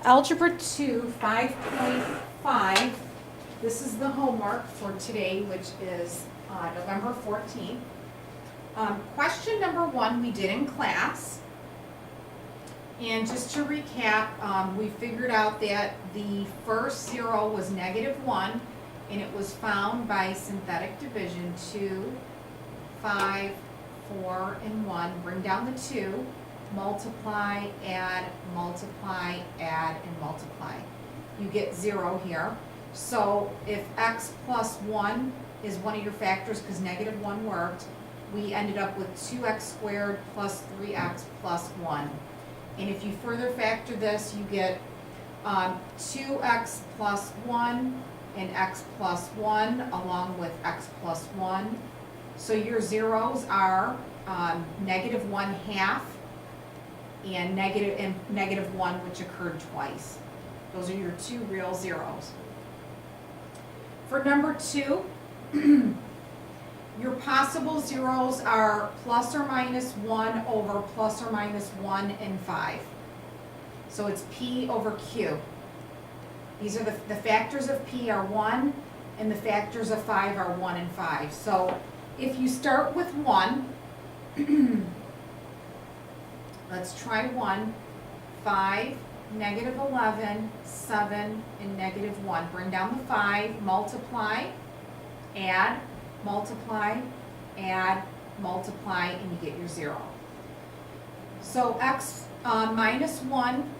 Algebra 2, 5.5. This is the homework for today, which is November 14th. Question number 1 we did in class. And just to recap, we figured out that the first zero was -1, and it was found by synthetic division. 2, 5, 4, and 1. Bring down the 2. Multiply, add, and multiply. You get 0 here. So if x plus 1 is one of your factors, because -1 worked, we ended up with 2x squared plus 3x plus 1. And if you further factor this, you get 2x plus 1 and x plus 1 along with x plus 1. So your zeros are -1/2 and -1, which occurred twice. Those are your two real zeros. For number 2, your possible zeros are plus or minus 1 over plus or minus 1 and 5. So it's P over Q. These are the factors of P are 1, and the factors of 5 are 1 and 5. So if you start with 1, let's try 1, 5, -11, 7, and -1. Bring down the 5, multiply, add, and you get your 0. So x minus 1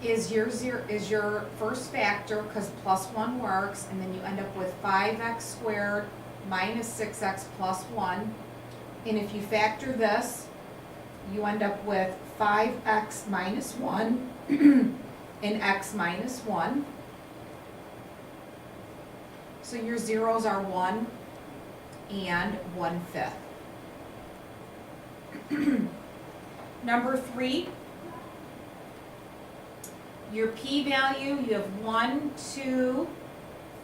is your first factor, because plus 1 works, and then you end up with 5x squared minus 6x plus 1. And if you factor this, you end up with 5x minus 1 and x minus 1. So your zeros are 1 and 1/5. Number 3, your p-value, you have 1, 2,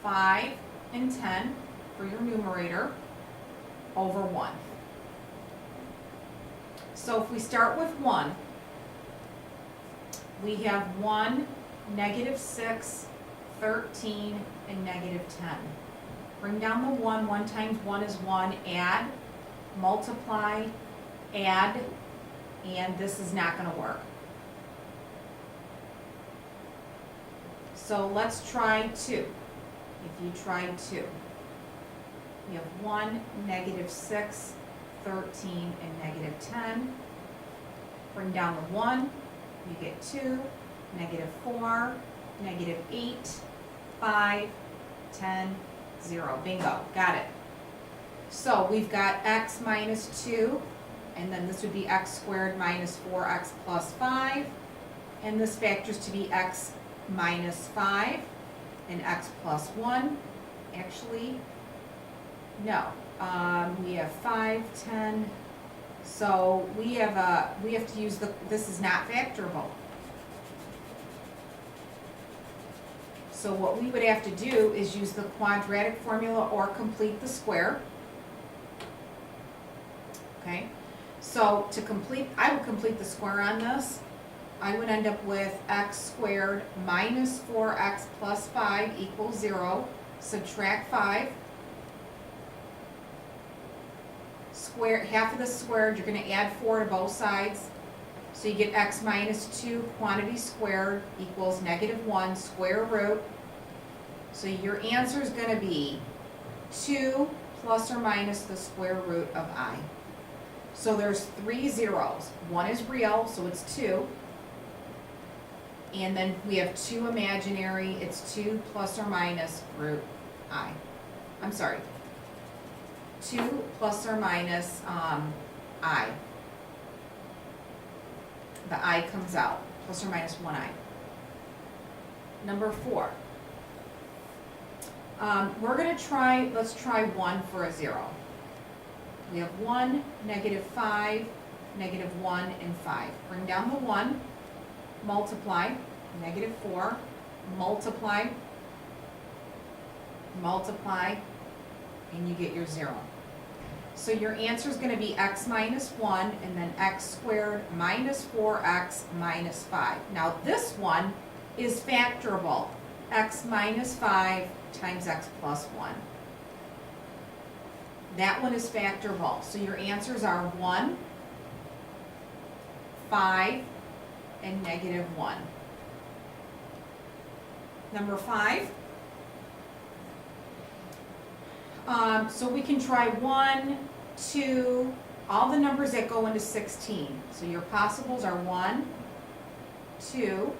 5, and 10 for your numerator over 1. So if we start with 1, we have 1, -6, 13, and -10. Bring down the 1. 1 times 1 is 1. Add, multiply, add, and this is not going to work. So let's try 2. If you try 2, you have 1, -6, 13, and -10. Bring down the 1, you get 2, -4, -8, 5, 10, 0. Bingo, got it. So we've got x minus 2, and then this would be x squared minus 4x plus 5, and this factors to be x minus 5 and x plus 1. Actually, no. We have 5, 10, so we have to use this is not factorable. So what we would have to do is use the quadratic formula or complete the square. Okay, so I would complete the square on this. I would end up with x squared minus 4x plus 5 equals 0. Subtract 5. Half of this squared, you're going to add 4 to both sides. So you get x minus 2 quantity squared equals -1 square root. So your answer is going to be 2 plus or minus the square root of I. So there's 3 zeros. 1 is real, so it's 2. And then we have 2 imaginary. It's 2 plus or minus root I. I'm sorry. 2 plus or minus I. The I comes out, plus or minus 1I. Number 4. Let's try 1 for a 0. We have 1, -5, -1, and 5. Bring down the 1, multiply, -4, multiply, and you get your 0. So your answer is going to be x minus 1 and then x squared minus 4x minus 5. Now this one is factorable. X minus 5 times x plus 1. That one is factorable. So your answers are 1, 5, and negative 1. Number 5. So we can try 1, 2, all the numbers that go into 16. So your possibles are 1, 2,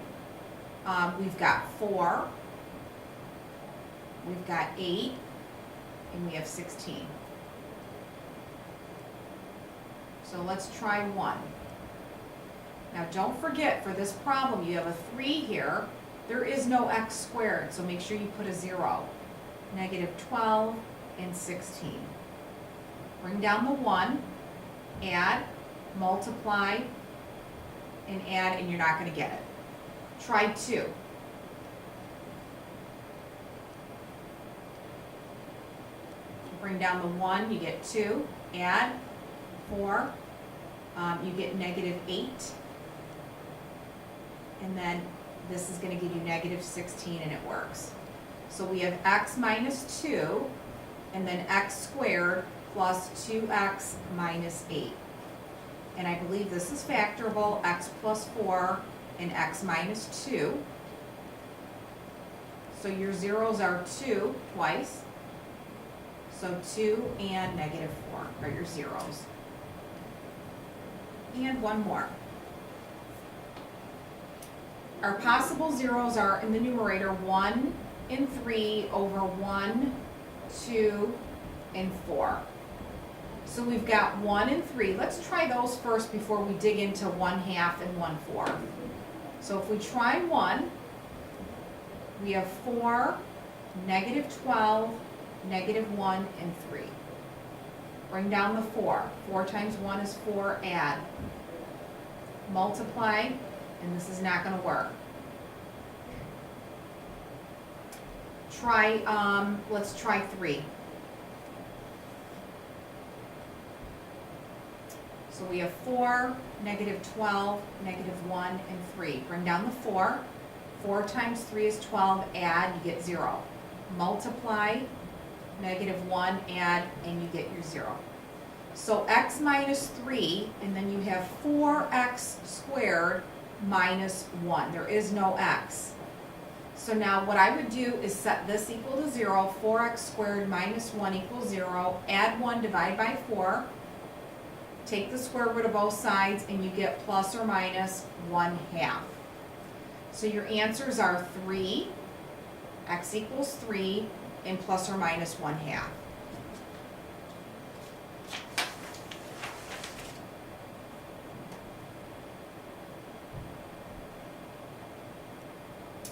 we've got 4, we've got 8, and we have 16. So let's try 1. Now don't forget, for this problem, you have a 3 here. There is no x squared, so make sure you put a 0. Negative 12 and 16. Bring down the 1, add, multiply, and add, and you're not going to get it. Try 2. Bring down the 1, you get 2, add, 4, you get negative 8, and then this is going to give you negative 16, and it works. So we have x minus 2, and then x squared plus 2x minus 8. And I believe this is factorable, x plus 4 and x minus 2. So your zeros are 2 twice. So 2 and negative 4 are your zeros. And one more. Our possible zeros are in the numerator 1 and 3 over 1, 2, and 4. So we've got 1 and 3. Let's try those first before we dig into 1/2 and 1/4. So if we try 1, we have 4, negative 12, negative 1, and 3. Bring down the 4. 4 times 1 is 4, add. Multiply, and this is not going to work. Let's try 3. So we have 4, negative 12, negative 1, and 3. Bring down the 4. 4 times 3 is 12, add, you get 0. Multiply, negative 1, add, and you get your 0. So x minus 3, and then you have 4x squared minus 1. There is no x. So now what I would do is set this equal to 0. 4x squared minus 1 equals 0. Add 1, divide by 4. Take the square root of both sides, and you get plus or minus 1/2. So your answers are 3, x equals 3, and plus or minus 1/2.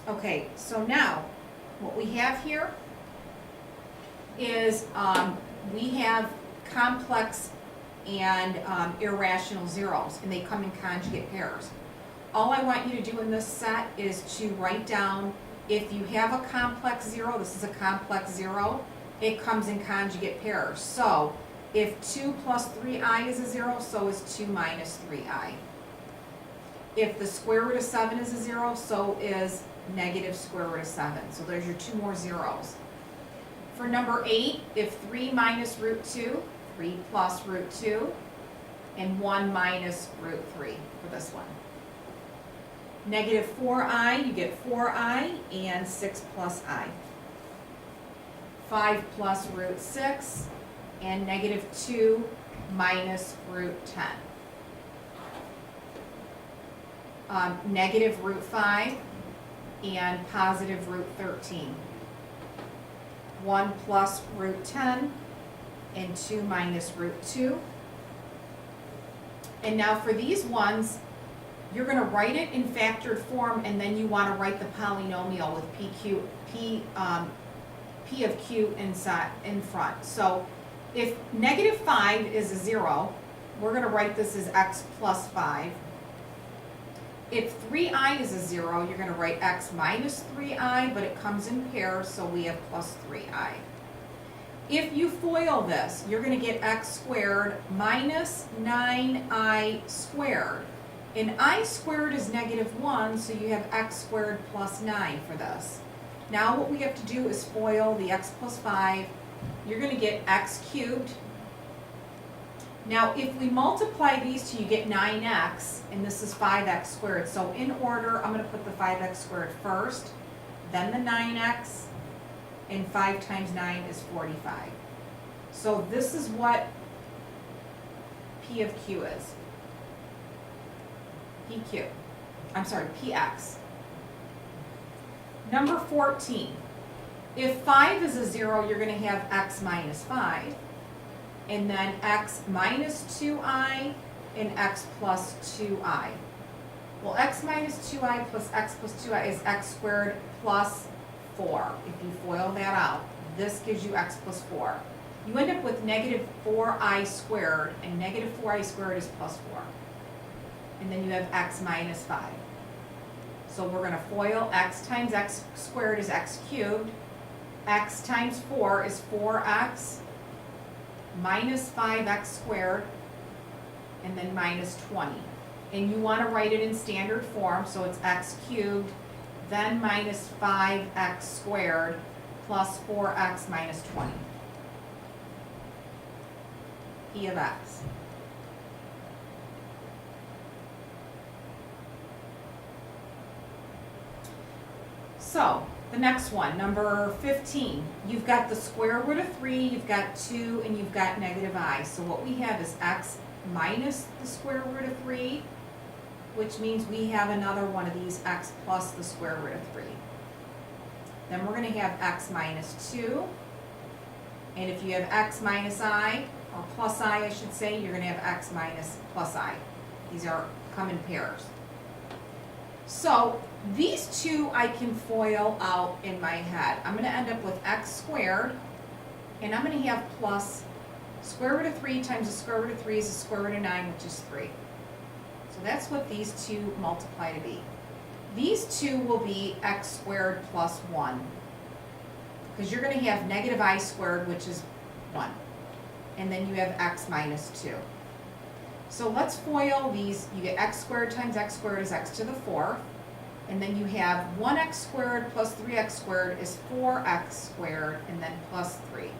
Okay, so now what we have here is we have complex and irrational zeros, and they come in conjugate pairs. All I want you to do in this set is to write down, if you have a complex 0, this is a complex 0, it comes in conjugate pairs. So if 2 plus 3i is a 0, so is 2 minus 3i. If the square root of 7 is a 0, so is negative square root of 7. So there's your 2 more zeros. For number 8, if 3 minus root 2, 3 plus root 2, and 1 minus root 3 for this one. Negative 4i, you get 4i, and 6 plus i. 5 plus root 6, and negative 2 minus root 10. Negative root 5, and positive root 13. 1 plus root 10, and 2 minus root 2. And now for these ones, you're going to write it in factored form, and then you want to write the polynomial with p of q inside in front. So if negative 5 is a 0, we're going to write this as x plus 5. If 3i is a 0, you're going to write x minus 3i, but it comes in pairs, so we have plus 3i. If you FOIL this, you're going to get x squared minus 9i squared. And I squared is -1, so you have x squared plus 9 for this. Now what we have to do is FOIL the x plus 5. You're going to get x cubed. Now if we multiply these two, you get 9x, and this is 5x squared. So in order, I'm going to put the 5x squared first, then the 9x, and 5 times 9 is 45. So this is what P of Q is. PQ. I'm sorry, PX. Number 14. If 5 is a 0, you're going to have x minus 5. And then x minus 2i and x plus 2i. Well, x minus 2i plus x plus 2i is x squared plus 4. If you FOIL that out, this gives you x plus 4. You end up with -4i squared, and -4i squared is plus 4. And then you have x minus 5. So we're going to FOIL x times x squared is x cubed. X times 4 is 4x minus 5x squared, and then minus 20. And you want to write it in standard form, so it's x cubed, then minus 5x squared, plus 4x minus 20. P of x. So, the next one, number 15. You've got the square root of 3, you've got 2, and you've got -i. So what we have is x minus the square root of 3, which means we have another one of these x plus the square root of 3. Then we're going to have x minus 2. And if you have x minus I, or plus I should say, you're going to have x minus plus I. These come in pairs. So these two I can FOIL out in my head. I'm going to end up with x squared, and I'm going to have plus square root of 3 times the square root of 3 is the square root of 9, which is 3. So that's what these two multiply to be. These two will be x squared plus 1, because you're going to have -i squared, which is 1. And then you have x minus 2. So let's FOIL these. You get x squared times x squared is x to the 4th. And then you have 1x squared plus 3x squared is 4x squared, and then plus 3.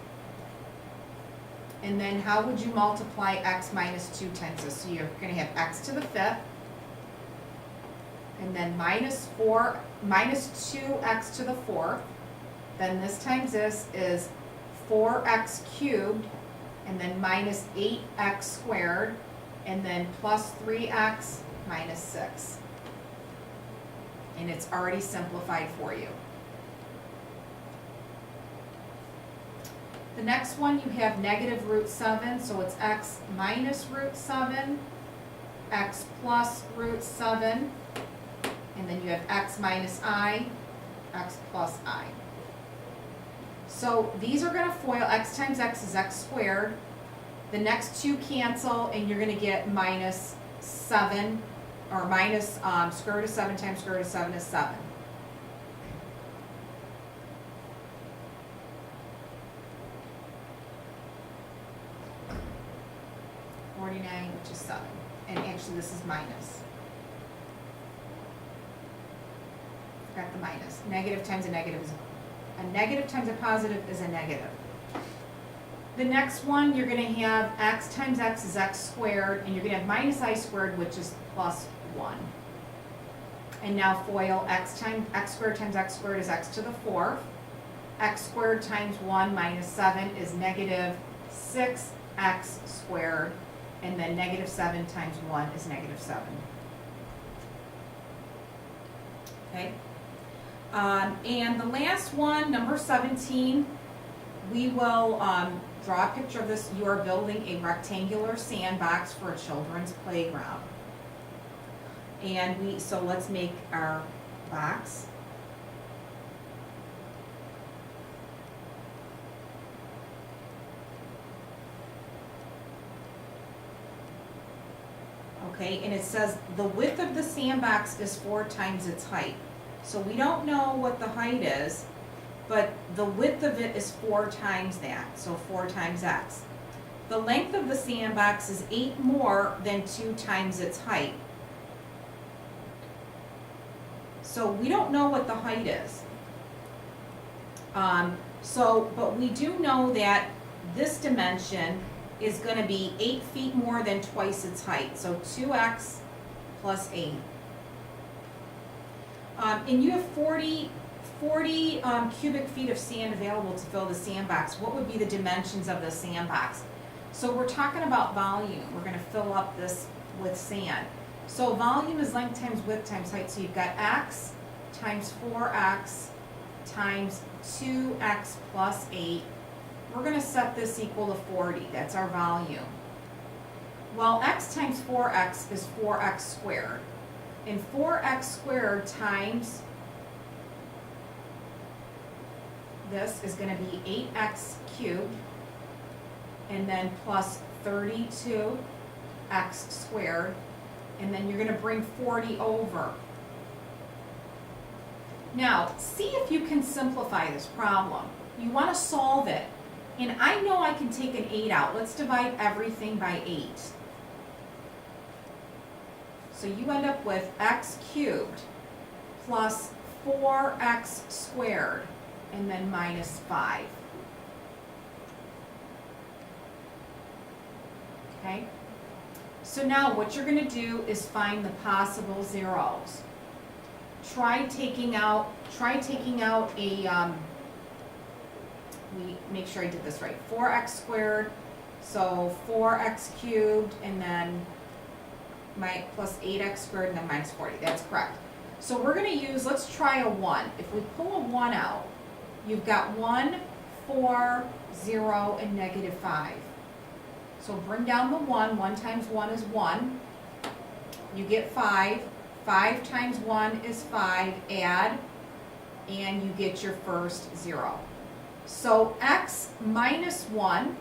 And then how would you multiply x minus 2 times this? So you're going to have x to the 5th, and then minus 2x to the 4th. Then this times this is 4x cubed, and then minus 8x squared, and then plus 3x minus 6. And it's already simplified for you. The next one, you have -√7, so it's x minus √7, x plus √7, and then you have x minus I, x plus I. So these are going to FOIL. X times x is x squared. The next two cancel, and you're going to get minus 7, or minus square root of 7 times square root of 7 is 7. Which is 7. And actually this is minus. Got the minus. Negative times a negative is a negative times a positive is a negative. The next one, you're going to have x times x is x squared, and you're going to have minus I squared, which is plus 1. And now FOIL x squared times x squared is x to the 4th. X squared times 1 minus 7 is negative 6x squared. And then -7 times 1 is -7. Okay? And the last one, number 17, we will draw a picture of this. You are building a rectangular sandbox for a children's playground. And so let's make our box. Okay, and it says the width of the sandbox is 4 times its height. So we don't know what the height is, but the width of it is 4 times that, so 4 times x. The length of the sandbox is 8 more than 2 times its height. So we don't know what the height is. But we do know that this dimension is going to be 8 feet more than twice its height. So 2x plus 8. And you have 40 cubic feet of sand available to fill the sandbox. What would be the dimensions of the sandbox? So we're talking about volume. We're going to fill up this with sand. So volume is length times width times height. So you've got x times 4x times 2x plus 8. We're going to set this equal to 40. That's our volume. Well, x times 4x is 4x squared. And 4x squared times this is going to be 8x cubed, and then plus 32x squared, and then you're going to bring 40 over. Now, see if you can simplify this problem. You want to solve it. And I know I can take an 8 out. Let's divide everything by 8. So you end up with x cubed plus 4x squared, and then minus 5. Okay? So now what you're going to do is find the possible zeros. Try taking out a, make sure I did this right, 4x squared, so 4x cubed, and then plus 8x squared, and then minus 40. That's correct. So we're going to use, let's try a 1. If we pull a 1 out, you've got 1, 4, 0, and negative 5. So bring down the 1. 1 times 1 is 1. You get 5. 5 times 1 is 5. Add, and you get your first 0. So x minus 1,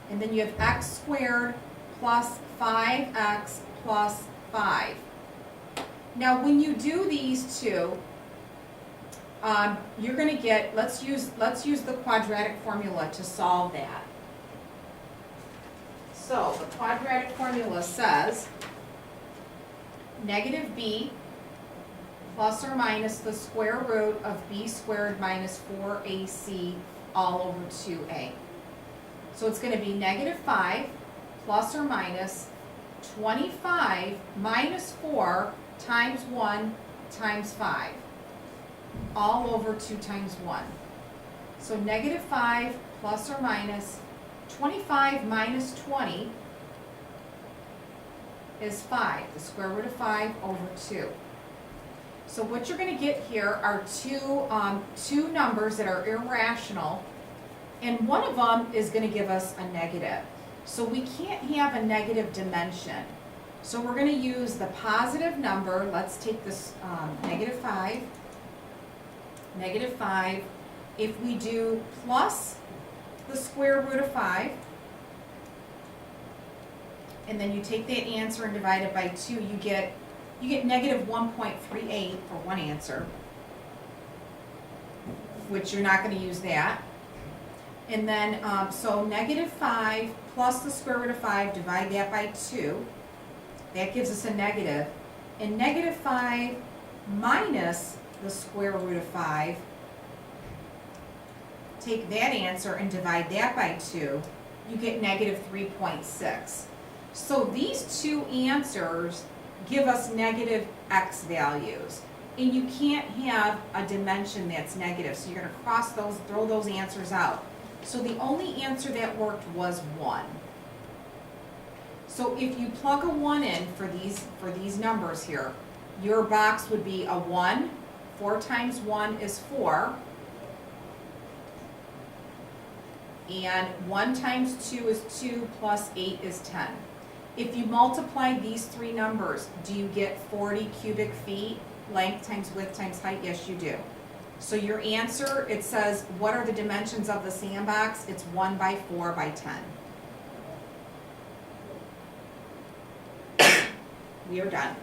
and then you have x squared plus 5x plus 5. Now when you do these two, you're going to get, let's use the quadratic formula to solve that. So the quadratic formula says negative b plus or minus the square root of b squared minus 4ac all over 2a. So it's going to be negative 5 plus or minus 25 minus 4 times 1 times 5 all over 2 times 1. So negative 5 plus or minus 25 minus 20 is 5, the square root of 5 over 2. So what you're going to get here are two numbers that are irrational, and one of them is going to give us a negative. So we can't have a negative dimension. So we're going to use the positive number. Let's take this negative 5. Negative 5. If we do plus the square root of 5, and then you take that answer and divide it by 2, you get negative 1.38 for one answer, which you're not going to use that. And then, so negative 5 plus the square root of 5, divide that by 2. That gives us a negative. And negative 5 minus the square root of 5, take that answer and divide that by 2, you get negative 3.6. So these two answers give us negative x values. And you can't have a dimension that's negative, so you're going to cross those, throw those answers out. So the only answer that worked was 1. So if you plug a 1 in for these numbers here, your box would be a 1. 4 times 1 is 4. And 1 times 2 is 2 plus 8 is 10. If you multiply these three numbers, do you get 40 cubic feet? Length times width times height? Yes, you do. So your answer, it says, what are the dimensions of the sandbox? It's 1 by 4 by 10. We are done.